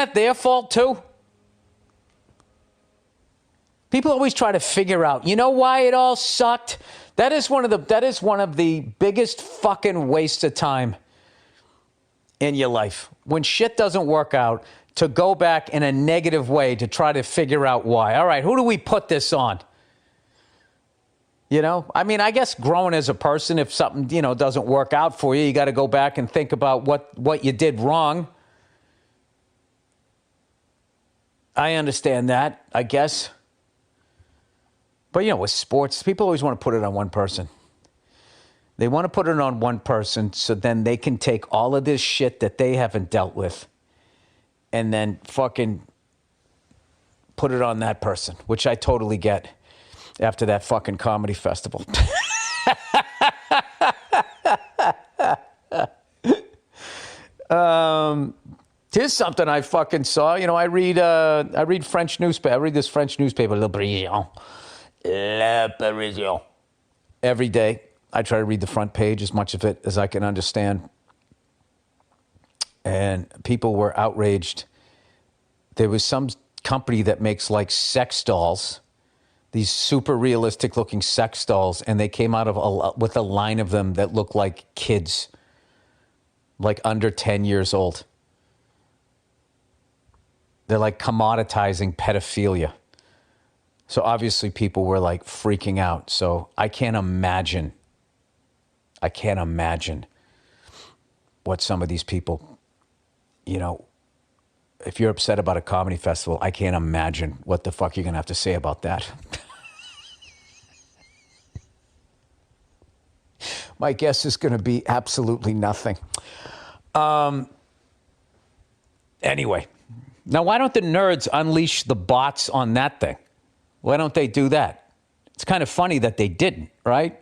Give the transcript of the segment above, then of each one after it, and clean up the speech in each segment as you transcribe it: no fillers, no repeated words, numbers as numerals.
that their fault too? People always try to figure out, you know why it all sucked? That is one of the biggest fucking wastes of time in your life. When shit doesn't work out, to go back in a negative way to try to figure out why. All right, who do we put this on? You know, I mean, I guess growing as a person, if something, you know, doesn't work out for you, you got to go back and think about what you did wrong. I understand that, I guess. But, you know, with sports, people always want to put it on one person. They want to put it on one person so then they can take all of this shit that they haven't dealt with and then fucking put it on that person, which I totally get after that fucking comedy festival. Here's something I fucking saw. You know, I read French newspaper. I read this French newspaper, Le Parisien. Le Parisien. Every day. I try to read the front page, as much of it as I can understand. And people were outraged. There was some company that makes like sex dolls, these super realistic looking sex dolls, and they came out with a line of them that looked like kids, like under 10 years old. They're like commoditizing pedophilia. So obviously people were like freaking out. So I can't imagine what some of these people, you know, if you're upset about a comedy festival, I can't imagine what the fuck you're going to have to say about that. My guess is going to be absolutely nothing. Anyway, now why don't the nerds unleash the bots on that thing? Why don't they do that? It's kind of funny that they didn't, right?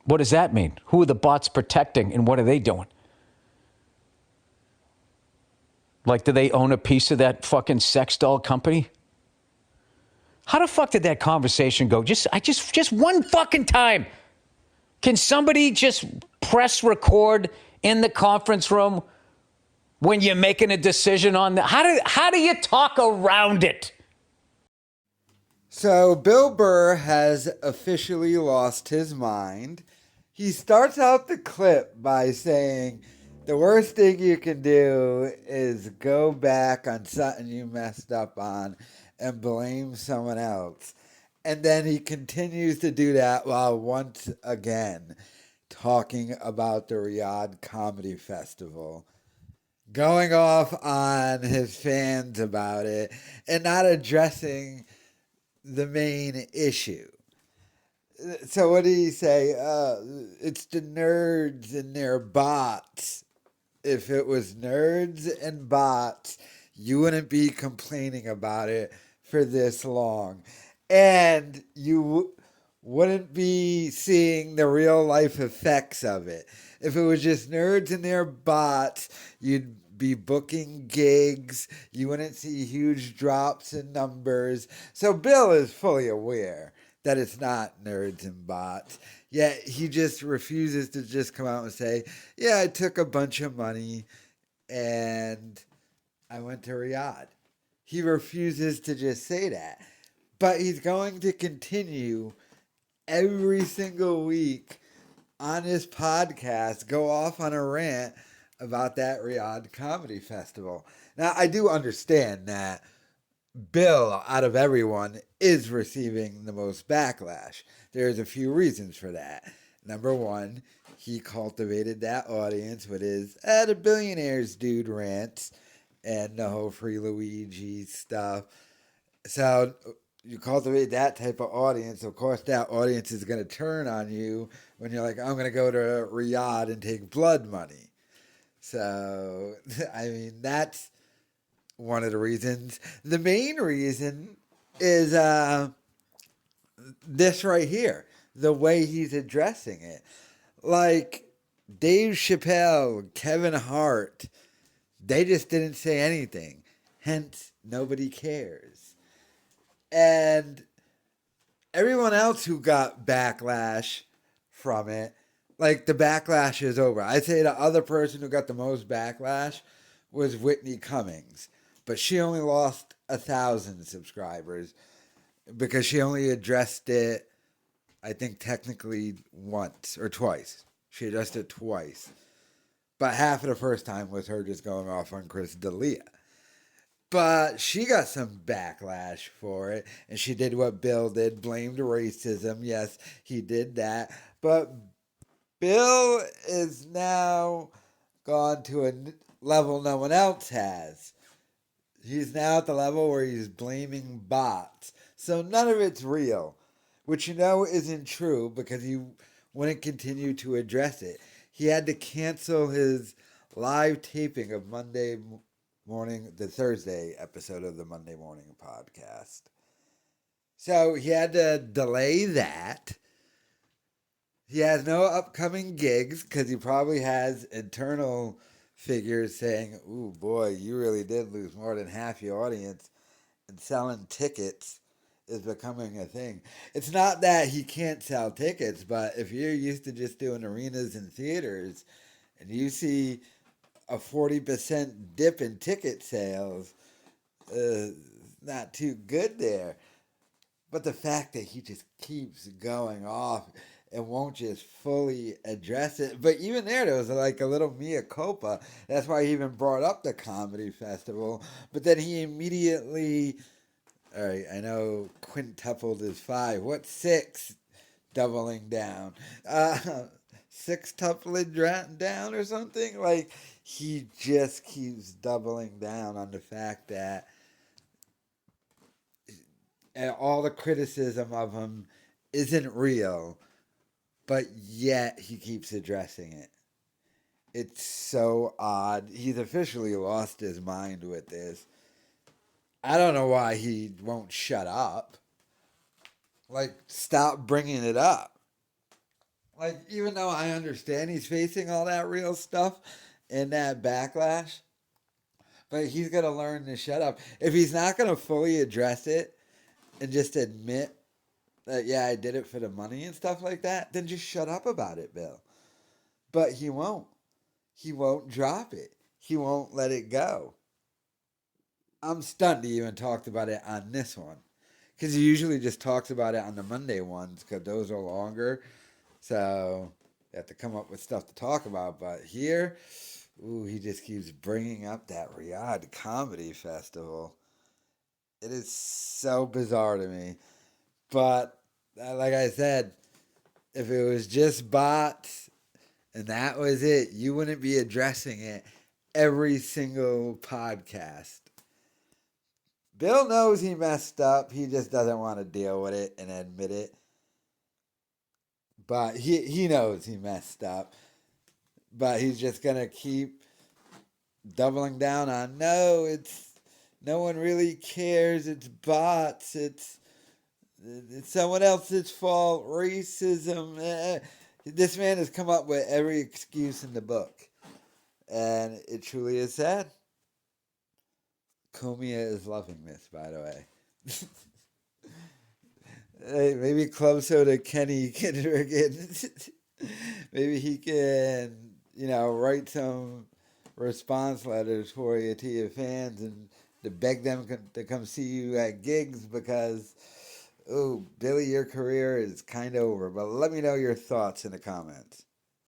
What does that mean? Who are the bots protecting and what are they doing? Like, do they own a piece of that fucking sex doll company? How the fuck did that conversation go? Just one fucking time. Can somebody just press record in the conference room when you're making a decision on that? How do you talk around it? So Bill Burr has officially lost his mind. He starts out the clip by saying, the worst thing you can do is go back on something you messed up on and blame someone else. And then he continues to do that while once again talking about the Riyadh Comedy Festival, going off on his fans about it and not addressing the main issue. So what did he say? It's the nerds and their bots. If it was nerds and bots, you wouldn't be complaining about it for this long. And you wouldn't be seeing the real life effects of it. If it was just nerds and their bots, you'd be booking gigs. You wouldn't see huge drops in numbers. So Bill is fully aware that it's not nerds and bots. Yet he just refuses to just come out and say, yeah, I took a bunch of money and I went to Riyadh. He refuses to just say that. But he's going to continue every single week on his podcast, go off on a rant about that Riyadh Comedy Festival. Now, I do understand that Bill, out of everyone, is receiving the most backlash. There's a few reasons for that. Number one, he cultivated that audience with his the billionaires dude rants and the whole Free Luigi stuff. So you cultivate that type of audience. Of course, that audience is going to turn on you when you're like, I'm going to go to Riyadh and take blood money. So, I mean, that's one of the reasons. The main reason is this right here, the way he's addressing it. Like Dave Chappelle, Kevin Hart, they just didn't say anything. Hence, nobody cares. And everyone else who got backlash from it, like the backlash is over. I'd say the other person who got the most backlash was Whitney Cummings. but she only lost 1,000 subscribers because she only addressed it, I think, technically once or twice. She addressed it twice. But half of the first time was her just going off on Chris D'Elia. But she got some backlash for it, and she did what Bill did, blamed racism. Yes, he did that. But Bill is now gone to a level no one else has. He's now at the level where he's blaming bots. So none of it's real, which isn't true because he wouldn't continue to address it. He had to cancel his live taping of Monday morning, the Thursday episode of the Monday Morning Podcast. So he had to delay that. He has no upcoming gigs because he probably has internal figures saying, ooh, boy, you really did lose more than half your audience, and selling tickets is becoming a thing. It's not that he can't sell tickets, but if you're used to just doing arenas and theaters and you see a 40% dip in ticket sales, not too good there. But the fact that he just keeps going off and won't just fully address it. But even there was like a little mea culpa. That's why he even brought up the comedy festival. But then he immediately, all right, I know quintupled is 5. What's 6? Doubling down. Sextupling down or something? Like, he just keeps doubling down on the fact that all the criticism of him isn't real, but yet he keeps addressing it. It's so odd. He's officially lost his mind with this. I don't know why he won't shut up. Like, stop bringing it up. Like, even though I understand he's facing all that real stuff and that backlash, but he's going to learn to shut up. If he's not going to fully address it and just admit that, yeah, I did it for the money and stuff like that, then just shut up about it, Bill. But he won't. He won't drop it. He won't let it go. I'm stunned he even talked about it on this one. Because he usually just talks about it on the Monday ones because those are longer. So you have to come up with stuff to talk about. But here, ooh, he just keeps bringing up that Riyadh Comedy Festival. It is so bizarre to me. But like I said, if it was just bots and that was it, you wouldn't be addressing it every single podcast. Bill knows he messed up. He just doesn't want to deal with it and admit it. But he knows he messed up. But he's just going to keep doubling down on, no one really cares. It's bots. It's someone else's fault. Racism. This man has come up with every excuse in the book. And it truly is sad. Kumia is loving this, by the way. Hey, maybe Club Soda Kenny can maybe he can, write some response letters for you to your fans and to beg them to come see you at gigs because, oh, Billy, your career is kind of over. But let me know your thoughts in the comments.